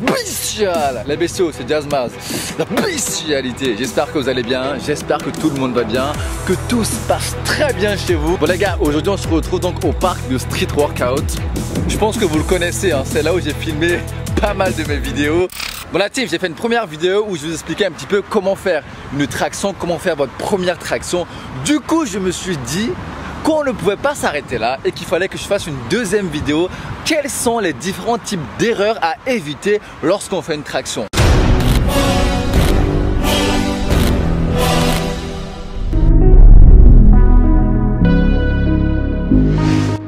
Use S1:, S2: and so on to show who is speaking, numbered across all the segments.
S1: bestial. Les bestiaux, c'est Jazzmaz. La bestialité. J'espère que vous allez bien, j'espère que tout le monde va bien, que tout se passe très bien chez vous. Bon les gars, aujourd'hui on se retrouve donc au parc de Street Workout. Je pense que vous le connaissez, hein. C'est là où j'ai filmé pas mal de mes vidéos. Bon la team, j'ai fait une première vidéo où je vous expliquais un petit peu comment faire une traction, comment faire votre première traction. Du coup, je me suis dit qu'on ne pouvait pas s'arrêter là et qu'il fallait que je fasse une deuxième vidéo. Quels sont les différents types d'erreurs à éviter lorsqu'on fait une traction?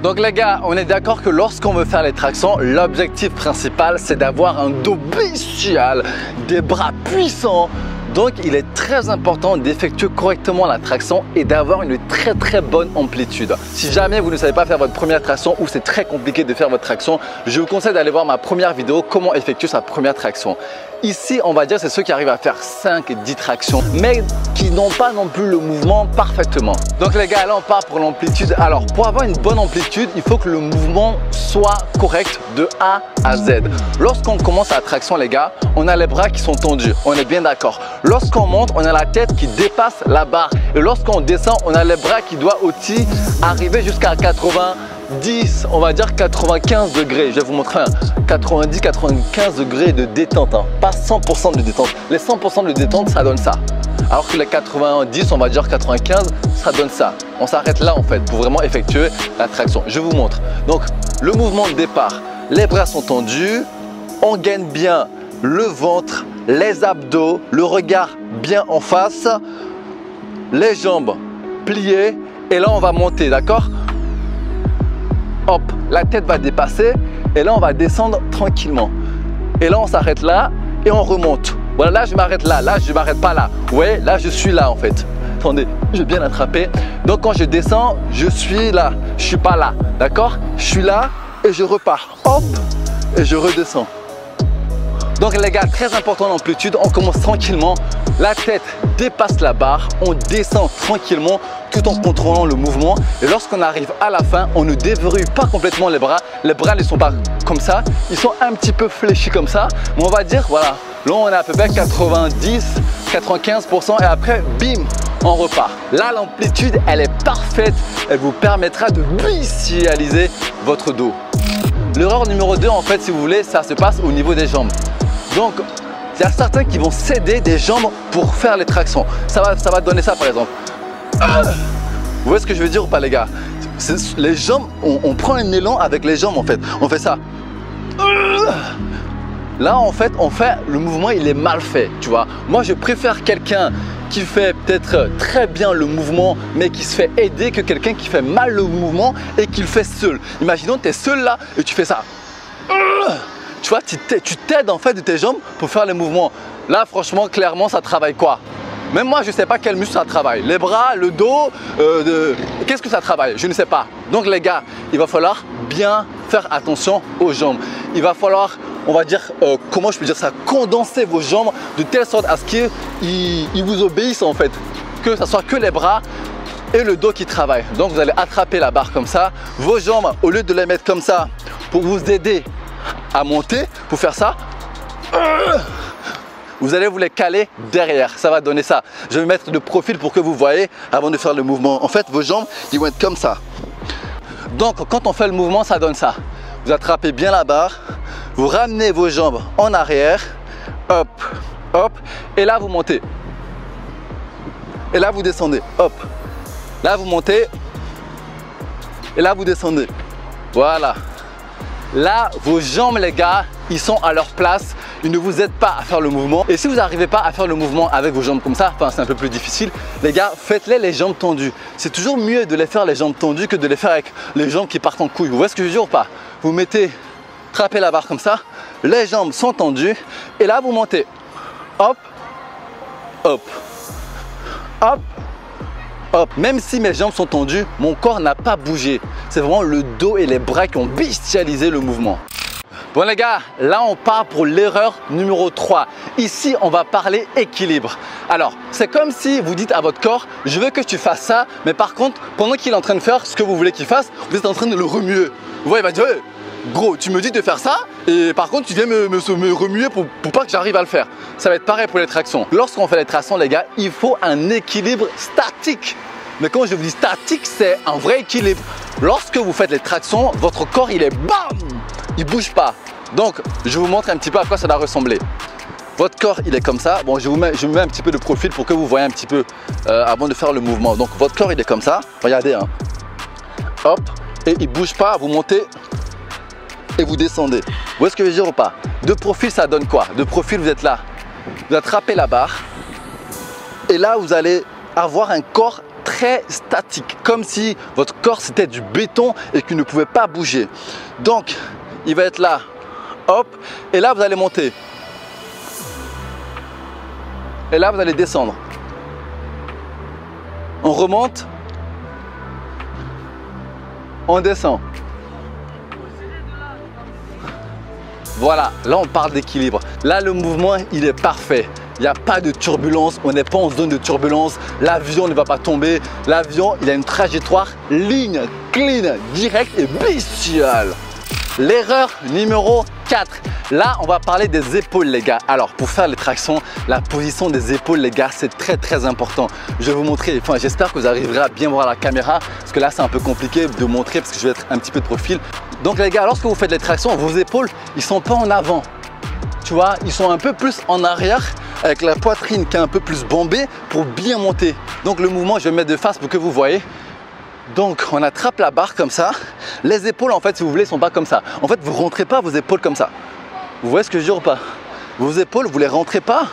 S1: Donc les gars, on est d'accord que lorsqu'on veut faire les tractions, l'objectif principal c'est d'avoir un dos bestial, des bras puissants. Donc il est très important d'effectuer correctement la traction et d'avoir une très bonne amplitude. Si jamais vous ne savez pas faire votre première traction ou c'est très compliqué de faire votre traction, je vous conseille d'aller voir ma première vidéo comment effectuer sa première traction. Ici, on va dire c'est ceux qui arrivent à faire 5-10 tractions, mais qui n'ont pas non plus le mouvement parfaitement. Donc les gars, là on part pour l'amplitude. Alors pour avoir une bonne amplitude, il faut que le mouvement soit correct de A à Z. Lorsqu'on commence la traction les gars, on a les bras qui sont tendus, on est bien d'accord. Lorsqu'on monte, on a la tête qui dépasse la barre. Et lorsqu'on descend, on a les bras qui doivent aussi arriver jusqu'à 90, on va dire 95 degrés. Je vais vous montrer un 90-95 degrés de détente, hein. Pas 100% de détente. Les 100% de détente, ça donne ça. Alors que les 90, on va dire 95, ça donne ça. On s'arrête là en fait pour vraiment effectuer la traction. Je vous montre. Donc le mouvement de départ, les bras sont tendus, on gaine bien le ventre, les abdos, le regard bien en face, les jambes pliées et là on va monter, d'accord? Hop, la tête va dépasser et là on va descendre tranquillement. Et là on s'arrête là et on remonte. Voilà, là je m'arrête là, là je m'arrête pas là. Ouais, là je suis là en fait. Attendez, je vais bien attraper. Donc quand je descends, je suis là, je suis pas là, d'accord? Je suis là et je repars. Hop, et je redescends. Donc les gars, très important l'amplitude, on commence tranquillement, la tête dépasse la barre, on descend tranquillement tout en contrôlant le mouvement et lorsqu'on arrive à la fin, on ne déverrouille pas complètement les bras ne sont pas comme ça, ils sont un petit peu fléchis comme ça, mais on va dire voilà, là on est à peu près 90-95% et après bim, on repart. Là l'amplitude elle est parfaite, elle vous permettra de visualiser votre dos. L'erreur numéro 2 en fait si vous voulez, ça se passe au niveau des jambes. Donc, il y a certains qui vont céder des jambes pour faire les tractions. Ça va donner ça par exemple. Vous voyez ce que je veux dire ou pas les gars? Les jambes, on prend un élan avec les jambes en fait. On fait ça. Là en fait, le mouvement il est mal fait, tu vois. Moi je préfère quelqu'un qui fait peut-être très bien le mouvement mais qui se fait aider que quelqu'un qui fait mal le mouvement et qui le fait seul. Imaginons tu es seul là et tu fais ça. Tu vois, tu t'aides en fait de tes jambes pour faire les mouvements. Là, franchement, clairement, ça travaille quoi? Même moi, je ne sais pas quel muscle ça travaille. Les bras, le dos, qu'est-ce que ça travaille? Je ne sais pas. Donc les gars, il va falloir bien faire attention aux jambes. Il va falloir, on va dire, comment je peux dire ça, condenser vos jambes de telle sorte à ce qu'ils vous obéissent en fait. Que ce soit que les bras et le dos qui travaillent. Donc vous allez attraper la barre comme ça. Vos jambes, au lieu de les mettre comme ça pour vous aider à monter, pour faire ça, vous allez vous les caler derrière, ça va donner ça. Je vais mettre de profil pour que vous voyez avant de faire le mouvement. En fait, vos jambes, ils vont être comme ça. Donc, quand on fait le mouvement, ça donne ça. Vous attrapez bien la barre, vous ramenez vos jambes en arrière, hop, hop, et là vous montez. Et là vous descendez, hop. Là vous montez, et là vous descendez. Voilà. Là, vos jambes, les gars, ils sont à leur place. Ils ne vous aident pas à faire le mouvement. Et si vous n'arrivez pas à faire le mouvement avec vos jambes comme ça, enfin, c'est un peu plus difficile, les gars, faites-les les jambes tendues. C'est toujours mieux de les faire les jambes tendues que de les faire avec les jambes qui partent en couille. Vous voyez ce que je veux dire ou pas? Vous mettez, trappez la barre comme ça, les jambes sont tendues. Et là, vous montez. Hop, hop, hop. Hop, même si mes jambes sont tendues, mon corps n'a pas bougé. C'est vraiment le dos et les bras qui ont bestialisé le mouvement. Bon les gars, là on part pour l'erreur numéro 3. Ici, on va parler équilibre. Alors, c'est comme si vous dites à votre corps, je veux que tu fasses ça, mais par contre, pendant qu'il est en train de faire ce que vous voulez qu'il fasse, vous êtes en train de le remuer. Vous voyez, il va dire, gros, tu me dis de faire ça et par contre tu viens me remuer pour pas que j'arrive à le faire. Ça va être pareil pour les tractions. Lorsqu'on fait les tractions les gars, il faut un équilibre statique. Mais quand je vous dis statique, c'est un vrai équilibre. Lorsque vous faites les tractions, votre corps il est bam, il bouge pas. Donc je vous montre un petit peu à quoi ça va ressembler. Votre corps il est comme ça. Bon, je me mets un petit peu de profil pour que vous voyez un petit peu avant de faire le mouvement. Donc votre corps il est comme ça. Regardez, hein. Hop, et il bouge pas. Vous montez et vous descendez. Vous voyez ce que je veux dire ou pas? De profil ça donne quoi? De profil vous êtes là, vous attrapez la barre et là vous allez avoir un corps très statique, comme si votre corps c'était du béton et qu'il ne pouvait pas bouger. Donc il va être là, hop, et là vous allez monter. Et là vous allez descendre. On remonte, on descend. Voilà, là on parle d'équilibre. Là le mouvement il est parfait. Il n'y a pas de turbulence, on n'est pas en zone de turbulence. L'avion ne va pas tomber. L'avion il a une trajectoire ligne, clean, directe et bestiale. L'erreur numéro 4. Là, on va parler des épaules, les gars. Alors, pour faire les tractions, la position des épaules, les gars, c'est très important. Je vais vous montrer. Enfin, j'espère que vous arriverez à bien voir la caméra parce que là, c'est un peu compliqué de montrer parce que je vais être un petit peu de profil. Donc, les gars, lorsque vous faites les tractions, vos épaules, ils sont pas en avant. Tu vois, ils sont un peu plus en arrière avec la poitrine qui est un peu plus bombée pour bien monter. Donc, le mouvement, je vais le mettre de face pour que vous voyez. Donc, on attrape la barre comme ça. Les épaules, en fait, si vous voulez, ne sont pas comme ça. En fait, vous ne rentrez pas vos épaules comme ça. Vous voyez ce que je dis ou pas? Vos épaules, vous ne les rentrez pas.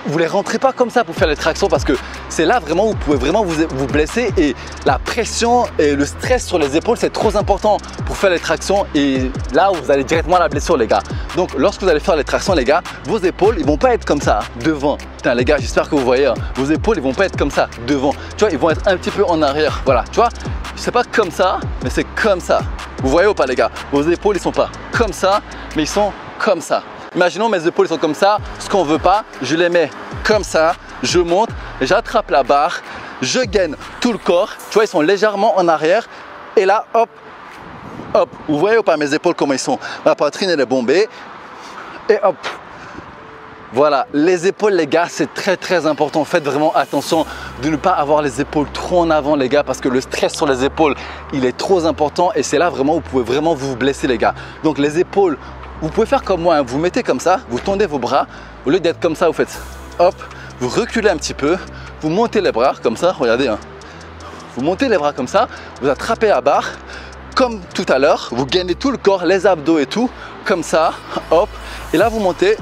S1: Vous les rentrez pas comme ça pour faire les tractions parce que c'est là vraiment où vous pouvez vraiment vous blesser et la pression et le stress sur les épaules c'est trop important pour faire les tractions et là où vous allez directement à la blessure les gars. Donc lorsque vous allez faire les tractions les gars, vos épaules ils vont pas être comme ça devant. Putain les gars, j'espère que vous voyez, hein. Vos épaules ils vont pas être comme ça devant. Tu vois, ils vont être un petit peu en arrière. Voilà, tu vois, c'est pas comme ça mais c'est comme ça. Vous voyez ou pas les gars? Vos épaules ils sont pas comme ça mais ils sont comme ça. Imaginons mes épaules sont comme ça, ce qu'on veut pas, je les mets comme ça, je monte, j'attrape la barre, je gaine tout le corps, tu vois ils sont légèrement en arrière et là hop, hop, vous voyez ou pas mes épaules comment ils sont? Ma poitrine elle est bombée et hop. Voilà, les épaules les gars c'est très important, faites vraiment attention de ne pas avoir les épaules trop en avant les gars parce que le stress sur les épaules il est trop important et c'est là vraiment où vous pouvez vraiment vous blesser les gars. Donc les épaules, vous pouvez faire comme moi, hein. Vous mettez comme ça, vous tendez vos bras, au lieu d'être comme ça vous faites hop, vous reculez un petit peu, vous montez les bras comme ça, regardez, hein. Vous montez les bras comme ça, vous attrapez la barre, comme tout à l'heure, vous gainez tout le corps, les abdos et tout, comme ça, hop, et là vous montez,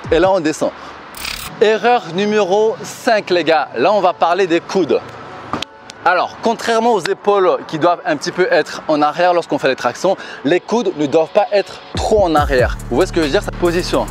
S1: et là on descend. Erreur numéro 5 les gars, là on va parler des coudes. Alors, contrairement aux épaules qui doivent un petit peu être en arrière lorsqu'on fait les tractions, les coudes ne doivent pas être trop en arrière. Vous voyez ce que je veux dire? Cette position,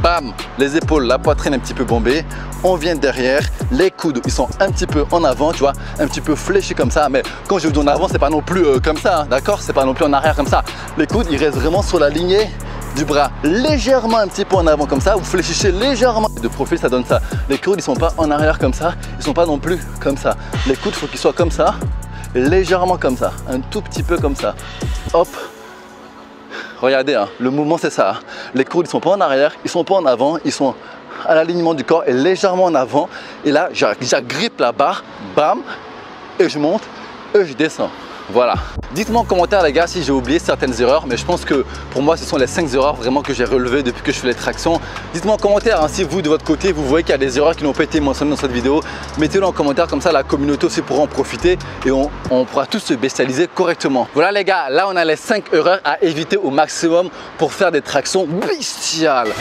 S1: bam, les épaules, la poitrine un petit peu bombée, on vient derrière, les coudes ils sont un petit peu en avant, tu vois, un petit peu fléchis comme ça, mais quand je vous dis en avant, c'est pas non plus comme ça, hein, d'accord? C'est pas non plus en arrière comme ça. Les coudes, ils restent vraiment sur la lignée du bras, légèrement un petit peu en avant comme ça, vous fléchissez légèrement. De profil ça donne ça. Les coudes ils sont pas en arrière comme ça, ils sont pas non plus comme ça. Les coudes il faut qu'ils soient comme ça, légèrement comme ça, un tout petit peu comme ça. Hop. Regardez, hein, le mouvement c'est ça. Hein. Les coudes ils sont pas en arrière, ils sont pas en avant, ils sont à l'alignement du corps et légèrement en avant. Et là j'agrippe la barre, bam, et je monte et je descends. Voilà. Dites-moi en commentaire les gars si j'ai oublié certaines erreurs, mais je pense que pour moi ce sont les 5 erreurs vraiment que j'ai relevées depuis que je fais les tractions. Dites-moi en commentaire hein, si vous de votre côté vous voyez qu'il y a des erreurs qui n'ont pas été mentionnées dans cette vidéo. Mettez-le en commentaire comme ça la communauté aussi pourra en profiter et on pourra tous se bestialiser correctement. Voilà les gars, là on a les 5 erreurs à éviter au maximum pour faire des tractions bestiales.